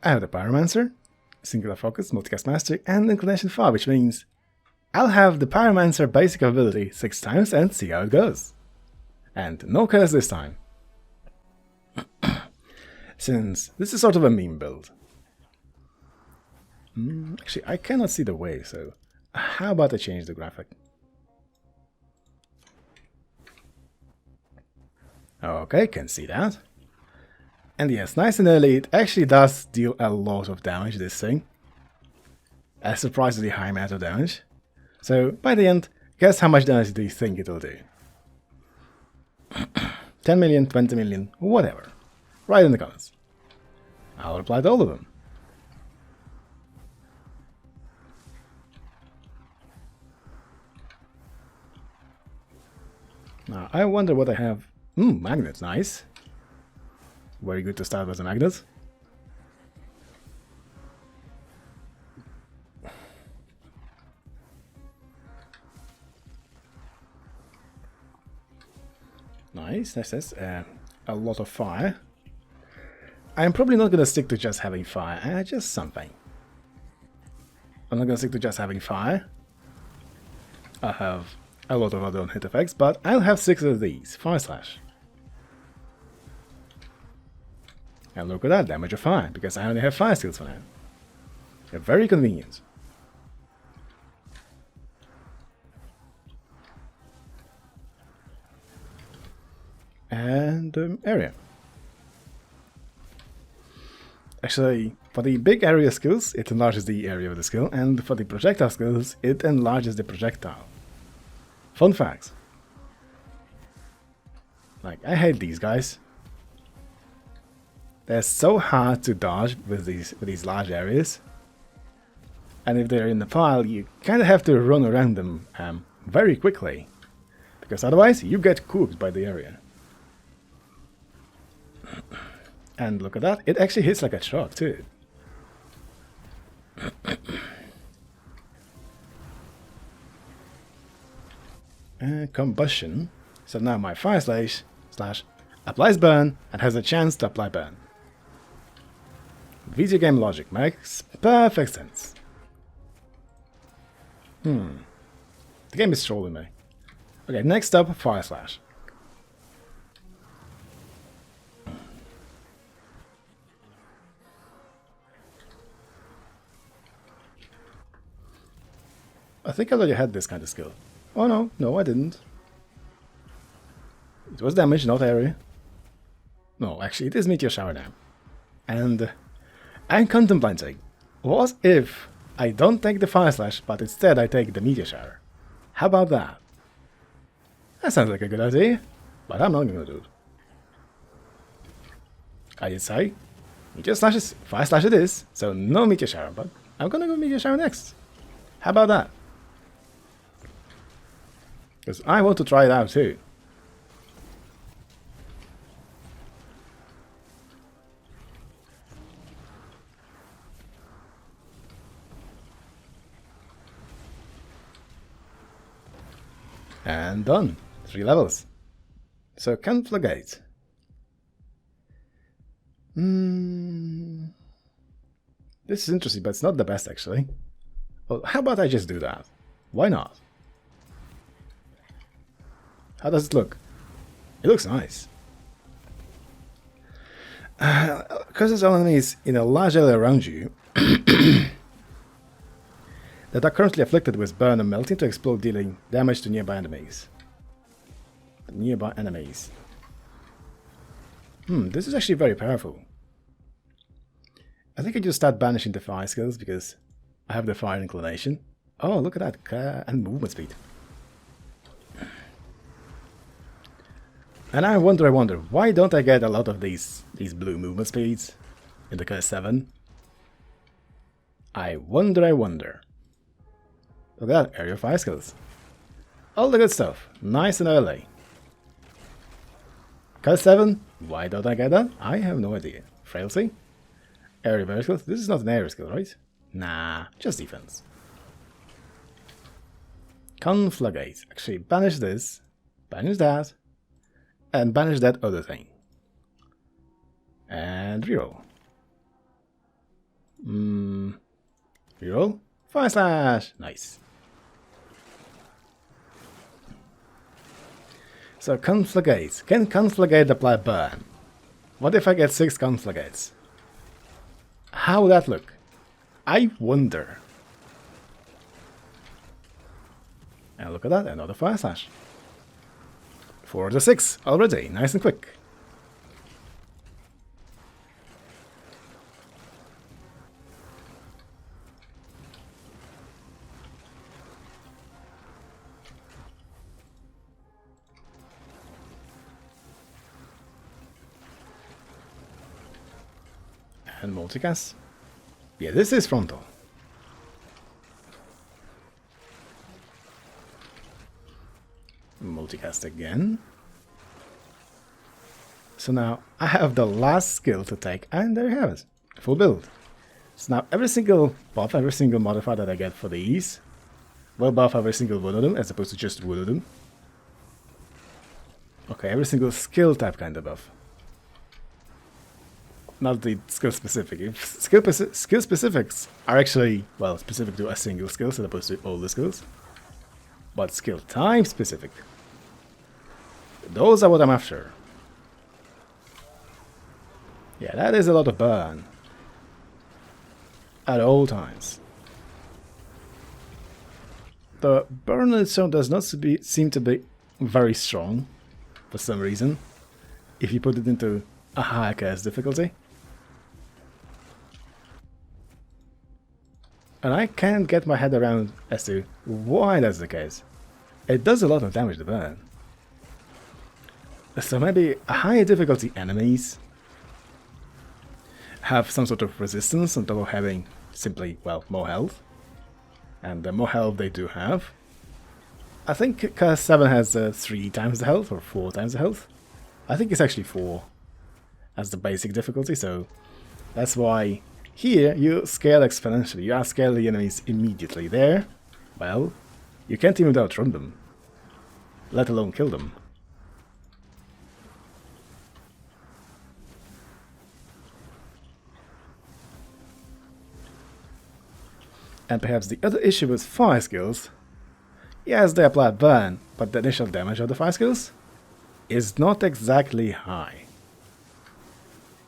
I have the Pyromancer, Singular Focus, Multicast Mastery, and Inclination Fire, which means I'll have the Pyromancer basic ability 6 times and see how it goes. And no curse this time. Since this is sort of a meme build. Actually, I cannot see the wave, so how about I change the graphic? Okay, can see that. And yes, nice and early, it actually does deal a lot of damage, this thing. A surprisingly high amount of damage. So, by the end, guess how much damage do you think it'll do? 10 million, 20 million, whatever. Write in the comments. I'll reply to all of them. Now, I wonder what I have. Magnets, nice. Very good to start with a magnet. Nice, nice. A lot of fire. I'm probably not going to stick to just having fire, just something. I'm not going to stick to just having fire. I have a lot of other hit effects, but I'll have 6 of these. Fire Slash. And look at that, damage of fire, because I only have fire skills for now. They're very convenient. And area. Actually, for the big area skills, it enlarges the area of the skill, and for the projectile skills, it enlarges the projectile. Fun facts. Like, I hate these guys. They're so hard to dodge with these large areas. And if they're in the pile, you kind of have to run around them very quickly. Because otherwise, you get cooked by the area. And look at that, it actually hits like a truck too. Combustion. So now my Fire Slash applies burn and has a chance to apply burn. Video game logic makes perfect sense. The game is trolling me. Okay, next up, Fire Slash. I think I already had this kind of skill. Oh no, I didn't. It was damage, not area. No, actually, it is Meteor Shower now. And I'm contemplating, what if I don't take the Fire Slash, but instead I take the Meteor Shower? How about that? That sounds like a good idea, but I'm not going to do it. I did say, Meteor Slashes, Fire Slash it is, so no Meteor Shower, but I'm going to go Meteor Shower next. How about that? Because I want to try it out too. And done. 3 levels. So Conflagate. This is interesting, but it's not the best actually. Well, how about I just do that? Why not? How does it look? It looks nice. Because there's enemies in a large area around you that are currently afflicted with burn and melting to explode, dealing damage to nearby enemies. This is actually very powerful. I think I just start banishing the fire skills because I have the fire inclination. Oh, look at that, and movement speed. And I wonder, why don't I get a lot of these blue movement speeds in the Curse 7? I wonder. Look at that, area fire skills. All the good stuff, nice and early. Curse 7, why don't I get that? I have no idea. Frailty? Area fire skills? This is not an area skill, right? Nah, just defense. Conflagate. Actually, banish this, banish that, and banish that other thing. And reroll. Reroll. Fire Slash! Nice. So Conflagrates. Can Conflagrate apply burn? What if I get 6 Conflagrates? How would that look? I wonder. And look at that, another Fire Slash. 4 to 6 already, nice and quick. And multicast. Yeah, this is frontal. Multicast again. So now I have the last skill to take, and there you have it. Full build. So now every single buff, every single modifier that I get for these will buff every single one of them, as opposed to just one of them. Okay, every single skill type kind of buff. Not the skill specific. If skill specifics are actually, well, specific to a single skill as opposed to all the skills. But skill type specific. Those are what I'm after. Yeah, that is a lot of burn. At all times. The burn itself does not seem to be very strong for some reason. If you put it into a higher cast difficulty. And I can't get my head around as to why that's the case. It does a lot of damage to burn. So maybe higher difficulty enemies have some sort of resistance on top of having simply, well, more health. And the more health they do have. I think Cast 7 has 3 times the health or 4 times the health. I think it's actually 4 as the basic difficulty, so that's why here you scale exponentially. You outscale the enemies immediately. There, well, you can't even outrun them, let alone kill them. And perhaps the other issue with fire skills, yes, they apply burn, but the initial damage of the fire skills is not exactly high.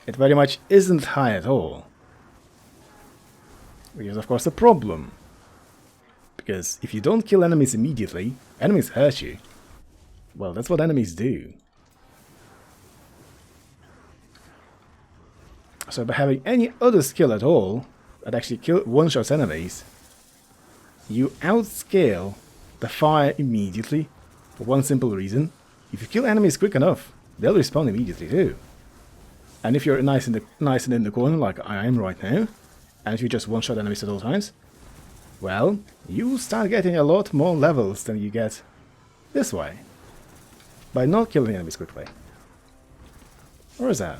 It very much isn't high at all. Which is of course a problem. Because if you don't kill enemies immediately, enemies hurt you. Well, that's what enemies do. So by having any other skill at all that actually one-shots enemies, you outscale the fire immediately for one simple reason. If you kill enemies quick enough, they'll respawn immediately too. And if you're nice and in the corner like I am right now, and if you just one-shot enemies at all times, well, you start getting a lot more levels than you get this way. By not killing enemies quickly. Or is that?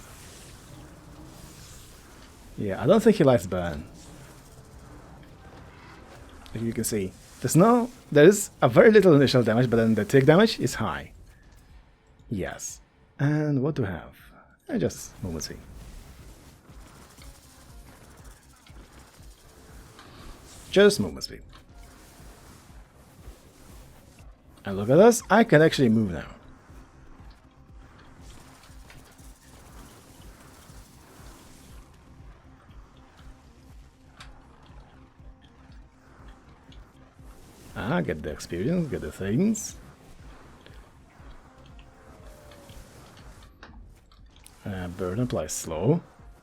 Yeah, I don't think he likes burn. As you can see, there is a very little initial damage, but then the tick damage is high. Yes. And what do we have? Just a moment, see. Just moment speed. And look at this, I can actually move now. Get the experience, get the things. Burn applies slow.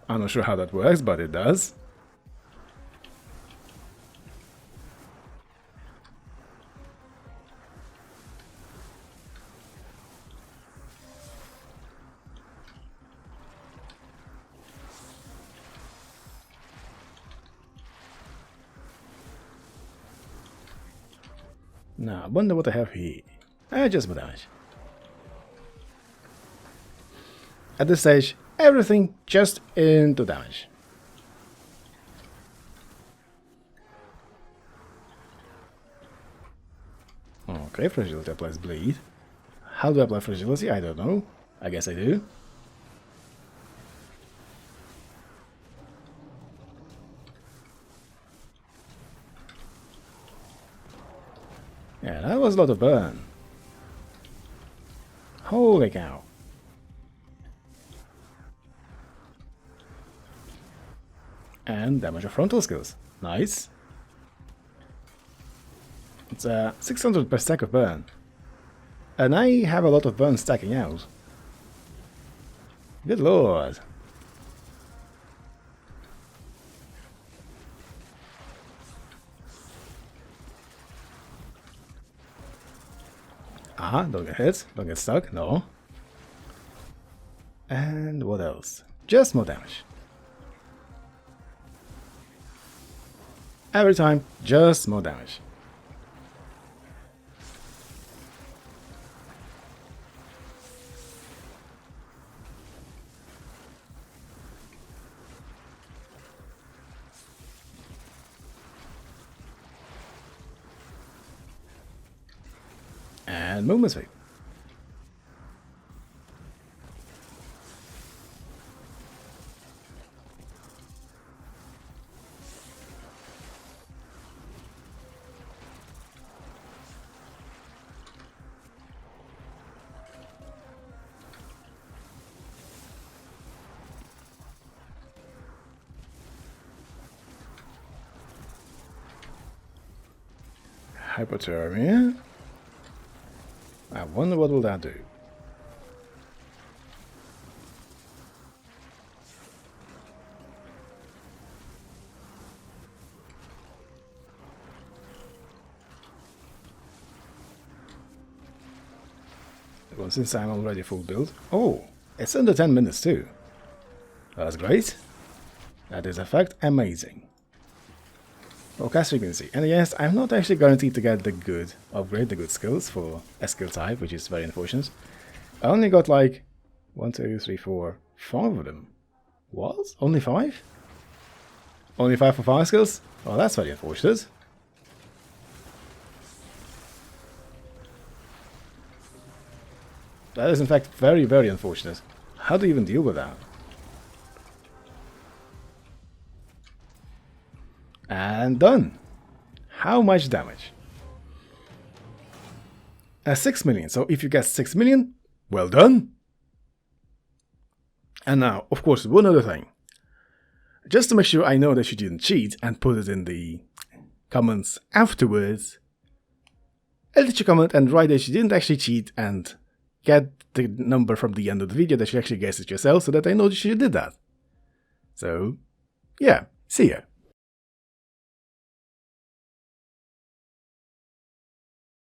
I'm not sure how that works, but it does. Now, I wonder what I have here. Just more damage. At this stage, everything just into damage. Okay, fragility applies bleed. How do I apply fragility? I don't know. I guess I do. Yeah, that was a lot of burn. Holy cow. And damage of frontal skills. Nice. It's 600 per stack of burn. And I have a lot of burn stacking out. Good lord. Don't get hit, don't get stuck, no. And what else? Just more damage. Every time, just more damage. And movement speed. Hypothermia. I wonder what will that do. Well, since I'm already full build. Oh, it's under 10 minutes too. That's great. That is in fact amazing. Okay, as you can see, and yes, I'm not actually guaranteed to get the good upgrade, the good skills for a skill type, which is very unfortunate. I only got like 1, 2, 3, 4, 5 of them. What? Only 5? Only 5 for 5 skills? Well, that's very unfortunate. That is in fact very, very unfortunate. How do you even deal with that? And done. How much damage? 6 million. So if you get 6 million, well done. And now, of course, one other thing. Just to make sure I know that you didn't cheat and put it in the comments afterwards, edit your comment and write that you didn't actually cheat and get the number from the end of the video that you actually guessed it yourself so that I know that you did that. So, yeah, see ya.